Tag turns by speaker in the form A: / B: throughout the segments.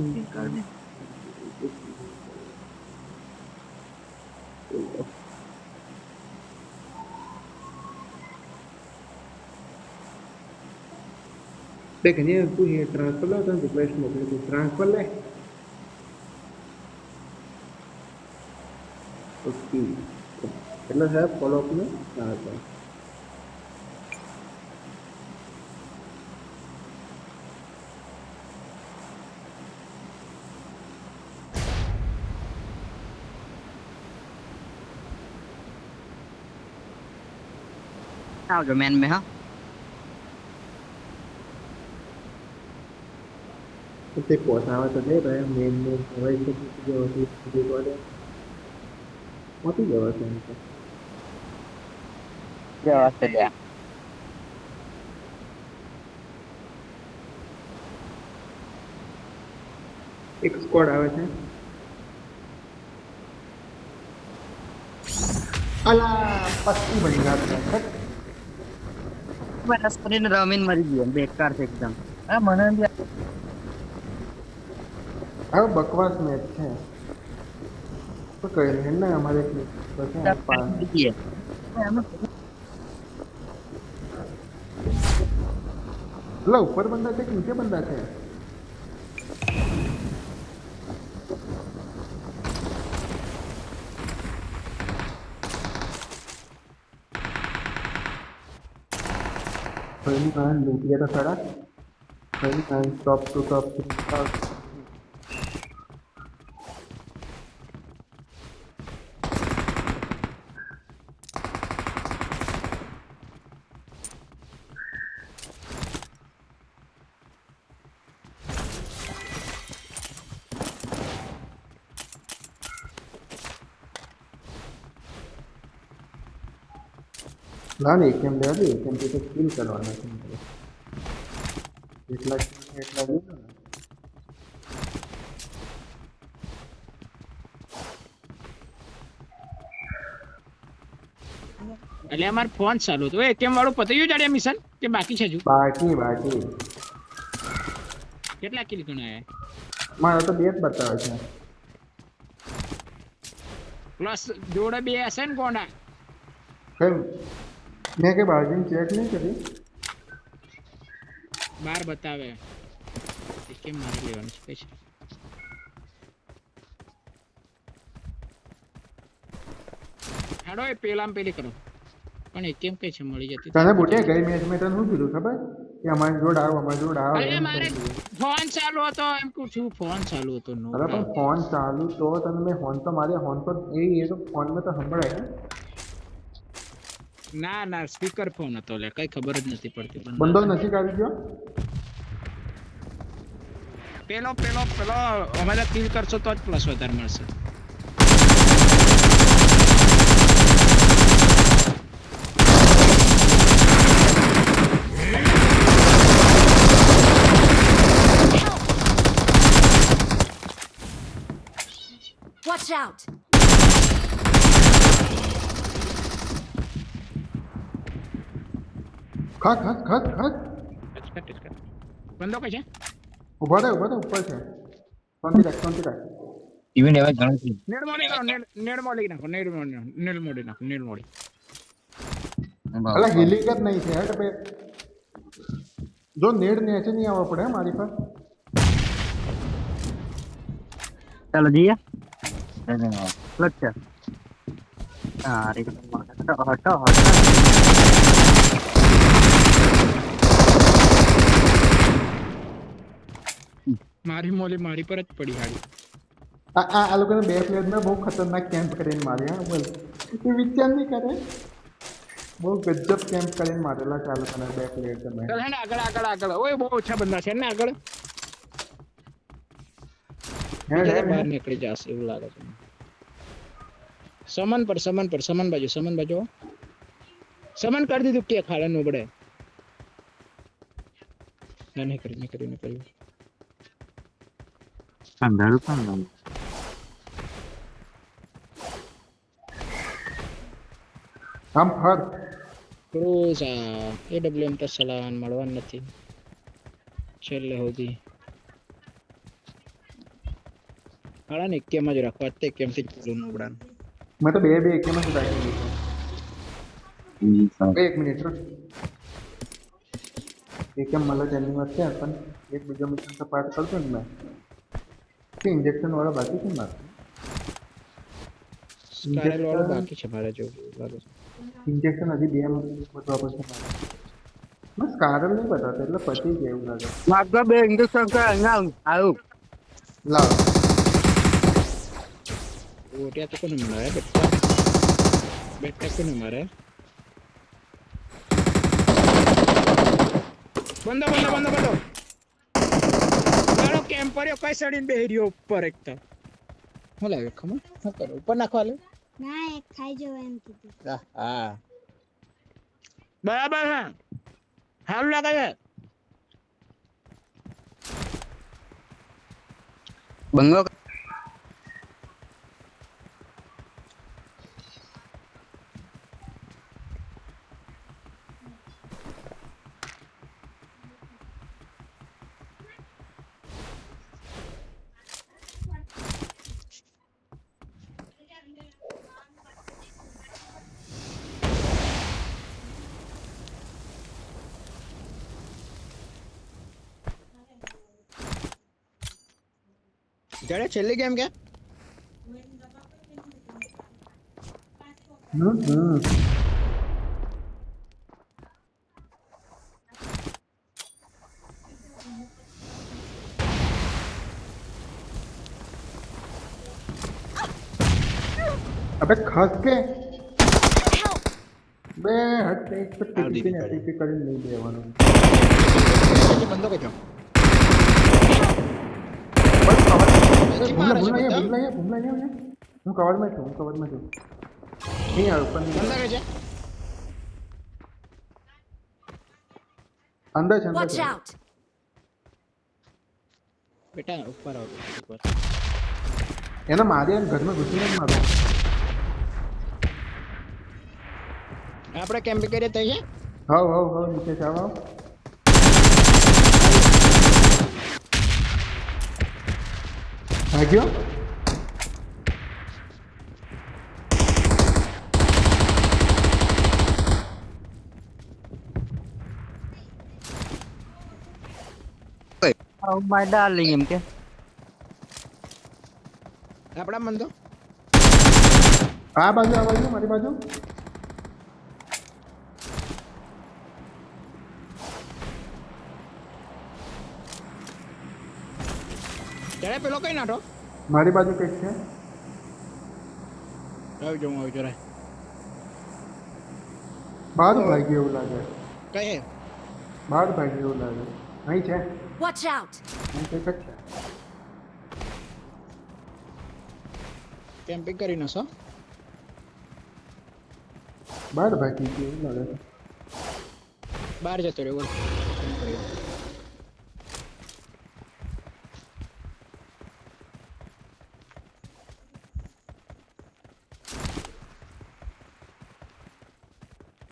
A: बेकार में
B: देख नहीं तू ये ट्रांसफर ला तो रिक्वेस्ट मोकले तू ट्रांसफर ले ओके એટલે સાહેબ ફોલો અપ ને હા સર
A: आओ जो मैन में हाँ
B: તે પોતાવા તો દે ભાઈ મેન મેન હવે તો જે હોતી જે કોડે મોટી જવા છે એમ તો
A: क्या वास्ते लिया
B: એક સ્કોડ આવે છે અલા પસ્તી બની ગયો છે
A: बस पर इन रमीन मरी गया बेकार से एकदम हाँ मना भी
B: હવે બકવાસ મેચ છે તો કઈ નહીં ને અમારે તો છે
A: है
B: લો ઉપર બંદા છે કે નીચે બંદા છે ફરી કાન લૂટ ગયા તો ખરા ફરી કાન ટોપ ટુ ટોપ ના ને કેમ લેવા દે કેમ કે સ્કિલ કરવાના છે એટલા એટલા દે ને
C: એટલે અમાર ફોન ચાલુ હતો એ કેમ વાળું પતી ગયું જાડે મિશન કે બાકી છે હજુ
B: બાકી
C: કેટલા કિલ ગણા આયા
B: મારા તો બે જ બતાવે છે
C: પ્લસ જોડે બે હશે ને કોના
B: કેમ મેં કે બાજુ ચેક નહીં કરી
C: 12 બતાવે એ કેમ મારે લેવાનું છે પૈસા હાડો એ પેલામ પેલી કરો પણ એ કેમ કઈ છે મળી જતી
B: તને બોટે ગઈ મેચ મેં તને શું કીધું ખબર કે અમારી જોડ આવો
C: અરે મારે ફોન ચાલુ હતો એમ કહું છું ફોન ચાલુ હતો નો
B: અરે પણ ફોન ચાલુ તો તને મેં ફોન તો મારે ફોન પર એ તો ફોન માં તો સંભળાય ને
C: ના ના સ્પીકર ફોન હતો લે કઈ ખબર જ નથી પડતી
B: બંદો નજીક આવી ગયો
C: પેલો અમારે કિલ કરશો તો જ પ્લસ વધારે મળશે
D: Watch out!
B: ખત
C: બંધો કઈ છે
B: ઉભા રહે ઉપર છે શાંતિ રાખ
A: इवेंट एवं घणो थी
C: નેડ મોડી કરો નેડ મોડી નાખો નેડ મોડી
B: અલા હીલિંગ જ નહીં છે હટ બે જો નેડ નીચે નહીં આવવા પડે મારી પર
A: चलो जी लच्छा अरे हटो
C: મારી મોલી મારી પર જ પડી હાડી
B: આ લોકોને બે પ્લેયર મેં બહુ ખતરનાક કેમ્પ કરીને માર્યા બોલ એ વિચાર નહીં કરે બહુ ગજબ કેમ્પ કરીને મારેલા ચાલુ કરે બે પ્લેયર તમે
C: ચાલ હે ને આગળ ઓય બહુ ઓછા બંદા છે ને આગળ બહાર નીકળી જશે એવું લાગે છે સમન બાજુ સમન કરી દીધું કે ખાડા નો બડે ના નહીં કર્યું
A: अंधारू कौन
B: हम फर
C: ક્રૂઝ એડબ્લ્યુએમ તો સલાન મળવાનું નથી છેલ્લે સુધી હાડા ને કેમ જ રાખવા તે કેમ થી પૂરું નબળા
B: मैं तो बे एक में सुधार के एक मिनट रुक एक मला चैनल में आते हैं अपन एक बीजा मिशन का पार्ट कर दूं मैं कि इंजेक्शन वाला बाकी क्यों मार
C: સ્કારેલ વાળો બાકી છે મારે જો લાગે છે
B: इंजेक्शन अभी बीएम बता पर से मार बस कारण नहीं बताते એટલે પતી ગયું લાગે
A: માગા બે ઇન્જેક્શન કર ના આવું
B: લાવ
C: ઓટિયા તો કોને મારે બેટા બેટા કોને મારે બંદો બંદો બંદો બંદો મારો કેમ્પરિયો કઈ સડીને બેહી રહ્યો ઉપર એક તો હું લાગે ખમો શું કરો ઉપર નાખવા લે
E: ના એક ખાઈ જવાય એમ કીધું
C: હા બરાબર છે સારું લાગે છે
A: બંગો
C: જડે છેલ્લી ગેમ કે
B: अबे खस के बे हट एक पे टिकट ने टिकट कर नहीं देवानो
C: બંધો કજો
B: बस कवर
C: मारा
B: भूलना
C: છે
B: ये
C: બધા?
B: भूलना ये हूँ कवर में छू नहीं यार ऊपर नहीं
C: બંધા કે છે
B: अंदर છે
D: Watch
B: अंदर
D: out!
C: બેટા ઉપર આવો ઉપર
B: એના મારે घर में घुसी नहीं मारो
C: આપણે કેમ્પિંગ કરીએ તઈ છે
B: हाउ नीचे जाओ भाग्यो
A: Oh my darling એમ કે
C: આપણા બંધો
B: आ बाजू मारी बाजू
C: જડે પેલો કઈ નાટો
B: मारी बाजू कई है
C: આવી જરા
B: बाहर भागी એવું લાગે
C: કઈ હે
B: બહાર ભાગી એવું લાગે અહીં છે
D: Watch out!
B: અહીં કંઈક જ છે
C: કેમ્પિંગ કરી નસો
B: બહાર ભાગી ગયું એવું લાગે છે
C: બહાર જતો રહ્યો બોલ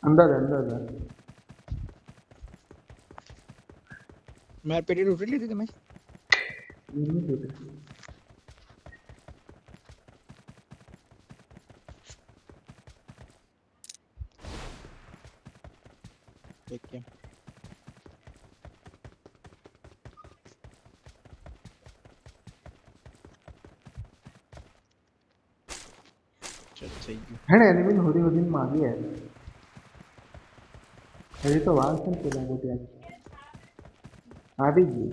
B: અંદર है
C: માર પેટી લૂંટી લીધી તમે
B: नहीं टूटे
C: देख के चल सही गયું
B: है ना एनिमी होदी मांगी है अभी तो वाल से चला गया આવી ગઈ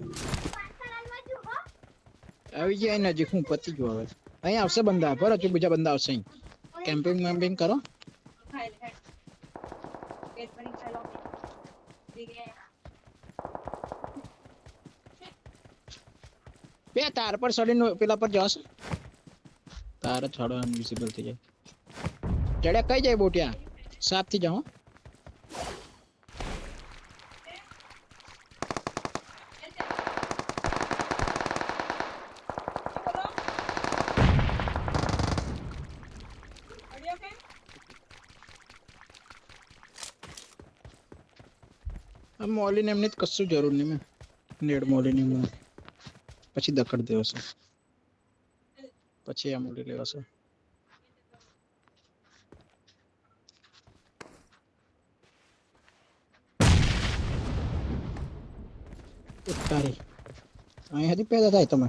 C: આવી જાય નજીક હું પતી ગયો હવે અહીં આવશે બંદા પર હજુ બીજા બંદા આવશે અહીં કેમ્પિંગ વેમ્પિંગ કરો બે તાર પર ચડીને પેલા પર જશે તાર છોડો ઇનવિઝિબલ થઈ જાય જડે કઈ જાય બોટિયા 7 થી જાઓ મોલી ને એમને કશું જરૂર નહીં મેં નેડ મોલી ની પછી દકડ દેવો છે પછી આ મૂડી લેવાશે. તારી અહીંયાથી પેદા થાય તમે.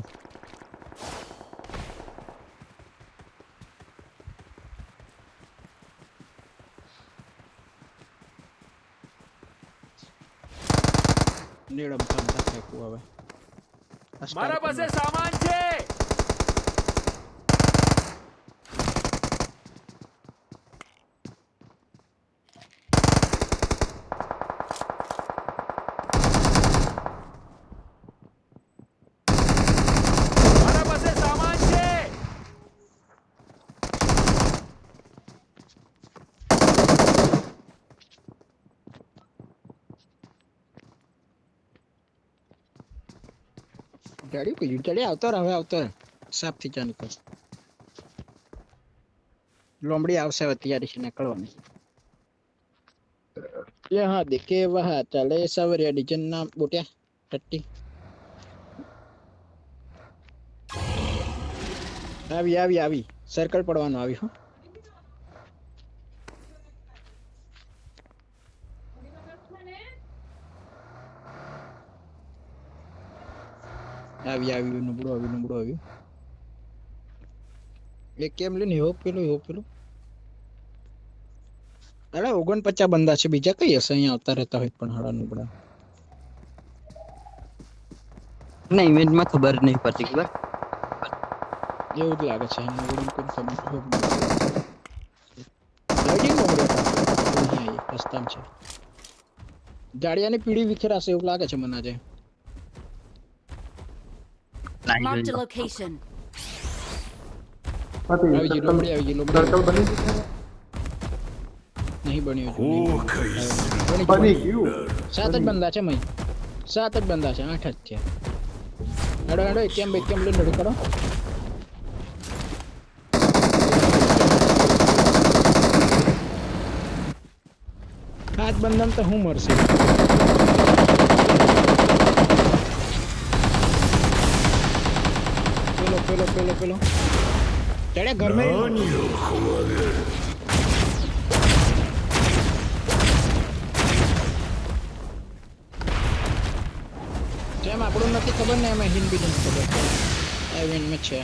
C: નીડમ કામ ફેંકવું હવે.
F: મારા પાસે સામાન છે. મારા પાસે સામાન છે.
C: ગાડી કઈ ચડે આવતો રહે, હવે આવતો રહે. સાફ થી ચાલુ કર. લોમડી આવશે હવે, તૈયારી છે નીકળવાની. યહાં દેખે વહાં ચાલે સવરિયા ડીજન ના બોટ્યા ટટ્ટી. આવી આવી આવી સર્કલ પડવાનું આવી. હો આવી આવી નબળું આવ્યું. એ કેમ લઈને હો પેલું. અરે 49 બંદા છે, બીજા કઈ હશે અહીંયા આવતા રહેતા હોય પણ હાડા નબળા.
A: ના ઇમેજમાં ખબર નહીં પડતી ખબર.
C: એવું જ લાગે છે. નબળું કોણ ખબર. લાઈટિંગ નબળું અહીંયા રસ્તામાં છે. જાડિયાની પીળી વિખેરાશે એવું લાગે છે મને આજે.
D: Marked a location.
C: આવી ગઈ લોમડી.
B: સર્કલ બની ગયું
C: નહીં બન્યું હજુ,
B: બની ગયું
C: 7 જ બંદા છે મય. 7 જ બંદા છે, 8 જ છે. હેડો કેમ લઈને રેડી કરો. હાથ બંધન તો હું મરશે. પેલો ચડે ઘર में જેમ આપણું નથી ખબર ને એમાં હિન્દી નથી ખબર. ઇવેન્ટ માં છે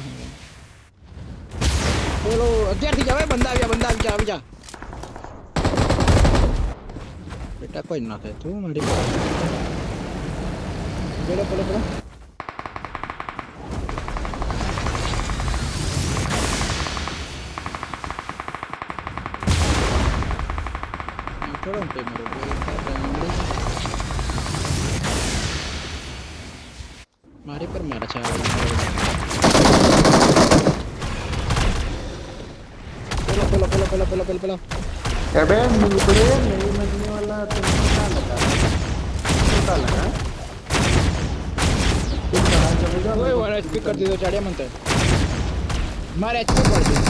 C: પેલો અત્યારથી જવાય. બંદા આવી જા. બેટા કોઈ ના થાય તું મારી પેલો થોડો पे મારો મારી પર મારા છે. પેલો
B: अबे नीबड़े नहीं मरने वाला तुमको क्या लगा तुम कहाँ चले जाओ.
C: ઓય વાળા સ્પીક કરી દીધો ચાડ્યા મને. મારે એચપી પડ્યું.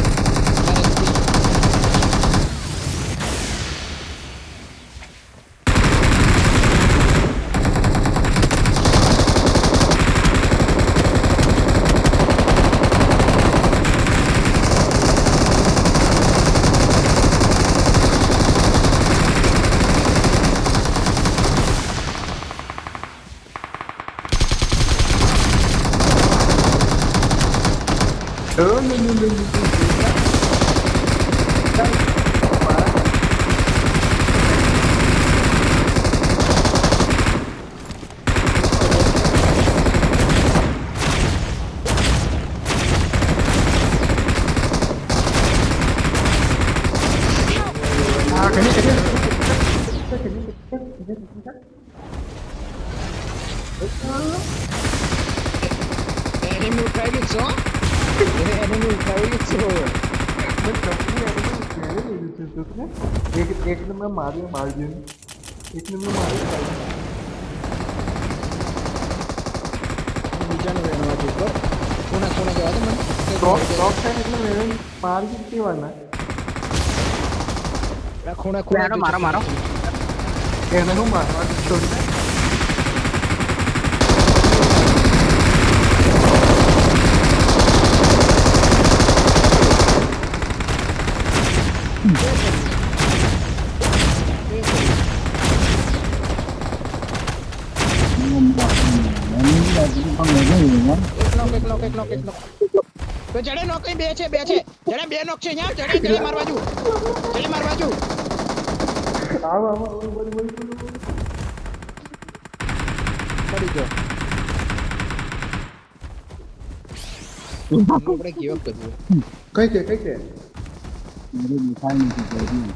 C: Enemy utraili co? Enemy utraili co?
B: एक ने मैं मार दिया एक ने मैं मारी
C: બીજાને વેણવા દે પર કોના જવા દે મને.
B: टॉप साइड એટલે મેરે માર દીધી વાળા
C: ખૂણા
A: મારો
B: એને હું મારવા છોડ દે.
C: એક knock. તો જડે knock કઈ બે છે જડે બે knock છે અહીંયા જડે માર બાજુ
B: આવ બોલ
C: પડી ગયો આપણે give up કર્યું
B: કઈ છે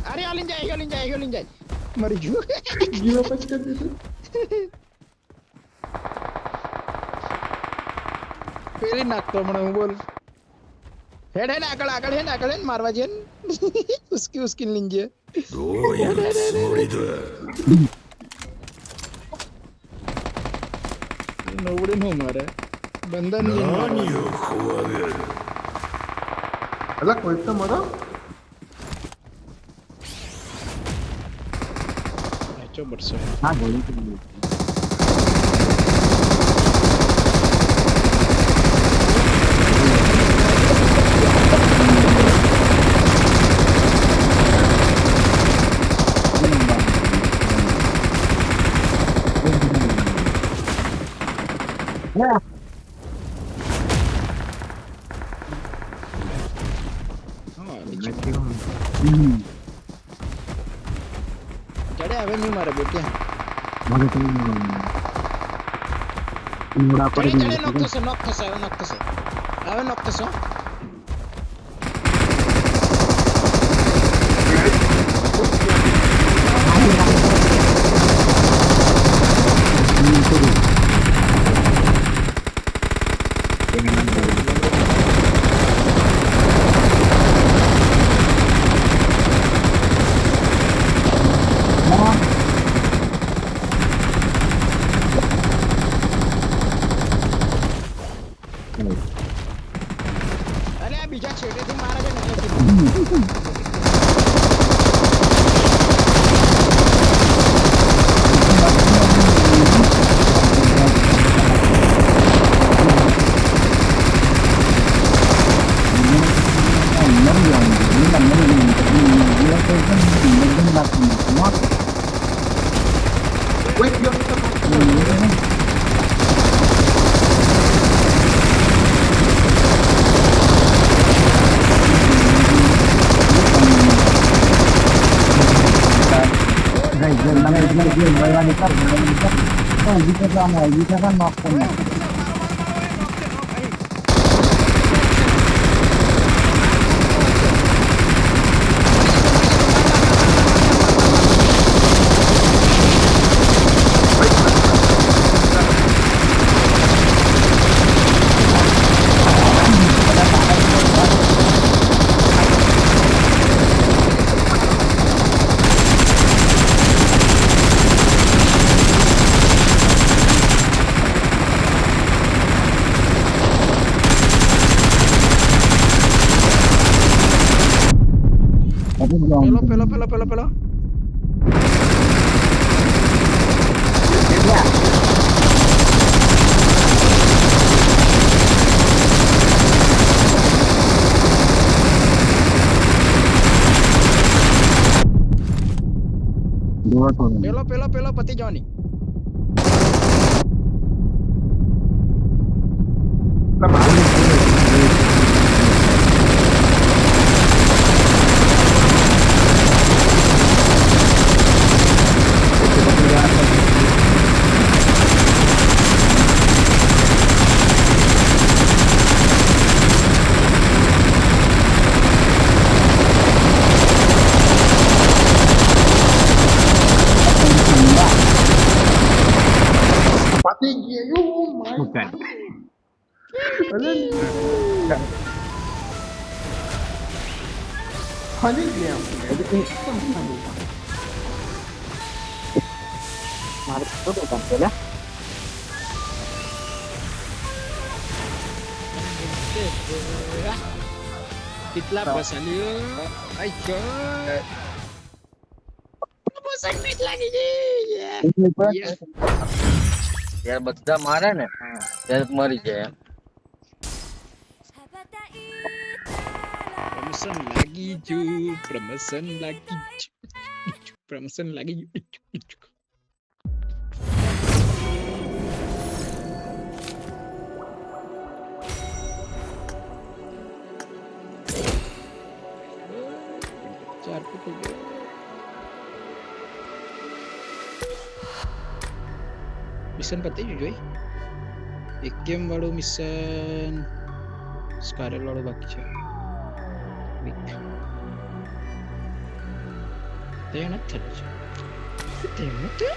C: અરે હાલીન જાય મરી ગયો
B: જીવો પછી કરી દીધું
C: પેલી નાખતો મને હું બોલ હેડ આગળ મારવા જે ઉસકી લીંજે નવડે નો મારે બંધન
B: અલા કોઈ તો મરો
C: ચો બરસો
A: હા બોલી Yeah.
C: જડે હવે નહીં મારે બેટ્યા
A: મને તો ઉમડા પર
C: જડે knock થશે હવે knock થશે અરે આ બીજા છેડેથી મારે છે ને પેલો પેલો પતિ જવાની
B: પતી ગયું
A: Okay.
B: ફરી ગયા
A: મારે તો કામ પેલા
C: કેટલા બસાલ્યો લાગી ગઈ
A: યાર બધા મારે ને ત્યારે મરી જાય
C: પરમિશન લાગી લાગી ગયું પ્રમોશન લાગી ગયું પ્રમોશન લાગી ગયું ચાર પકડી ગયો મિશન પતી ગયું જોઈ એક ગેમ વાળું મિશન સ્કારેલ વાળું બાકી છે તે નથી થતું છે તે